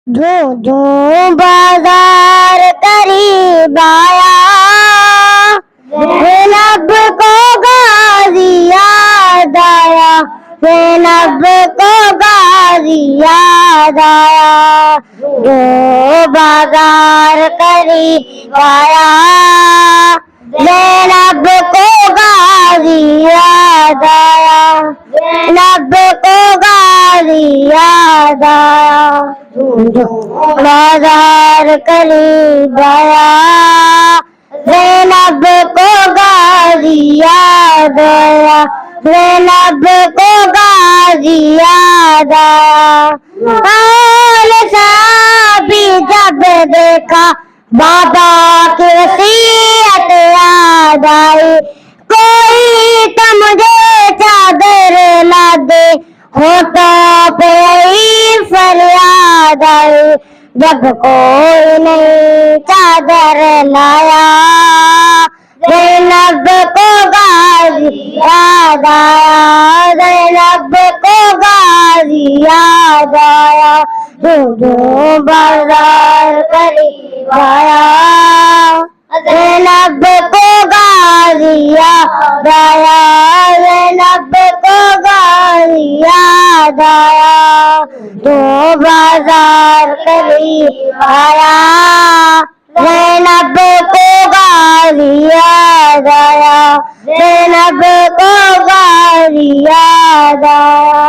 جوں جوں بازار قریب آیا، زینب کو غازی یاد آیا، زینب کو غازی یاد آیا، جو بازار قریب آیا، زینب کو غازی یاد آیا، زینب کو غازی یاد آیا، بازار قریب آیا، زینب کو غازی یاد آیا، زینب کو غازی یاد آیا، حال صحابی جب دیکھا بابا کی وصیت یاد آئی، کوئی تو مجھے چادر لا دے، ہوٹوں پہ یہی فریاد آئی، جب کوئی نہیں چادر لایا، زینب کو غازی یاد آیا، زینب کو غازی یاد آیا، جو بازار قریب آیا، زینب کو غازی یاد آیا، زینب کو غازی یاد آیا، جو بازار قریب آیا، زینب کو غازی یاد آیا، زینب کو غازی یاد آیا،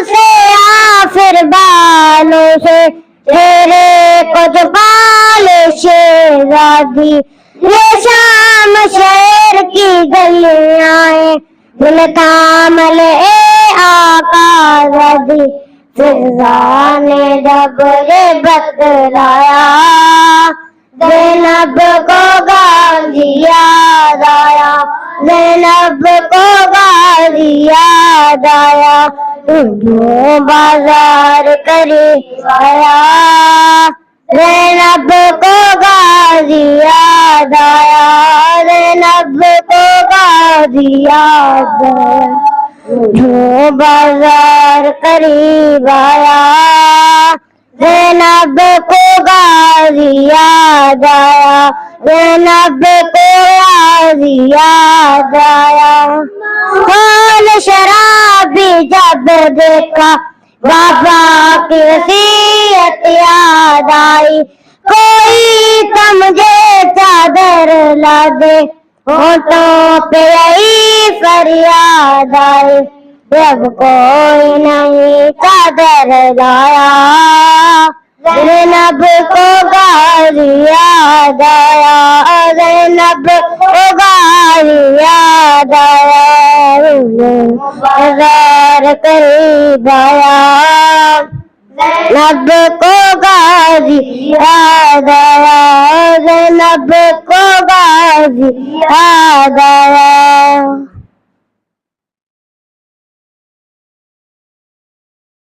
سے آفر بالوں سے تیرے کو چھپال شہزادی، یہ شام شہر کی گلیاں ہیں، دل تھام لے آقا زادی، فضا نے جب یہ بتلایا، زینب کو غازی یاد آیا، زینب کو غازی یاد آیا، جو بازار قریب آیا، زینب کو غازی یاد آیا، زینب کو غازی یاد آیا، جو بازار قریب آیا، زینب کو غازی یاد آیا، زینب کو غازی یاد آیا، حال شرابی جب دیکھا بابا کی وصیت یاد آئی، کوئی تو مجھے چادر لا دے، ہوٹوں پہ یہی فریاد آئی، جب کوئی نہیں چادر لایا، زینب کو غازی یاد آیا، زینب کو غازی یاد آیا، بازار قریب آیا، زینب کو غازی یاد آیا، زینب کو غازی یاد آیا۔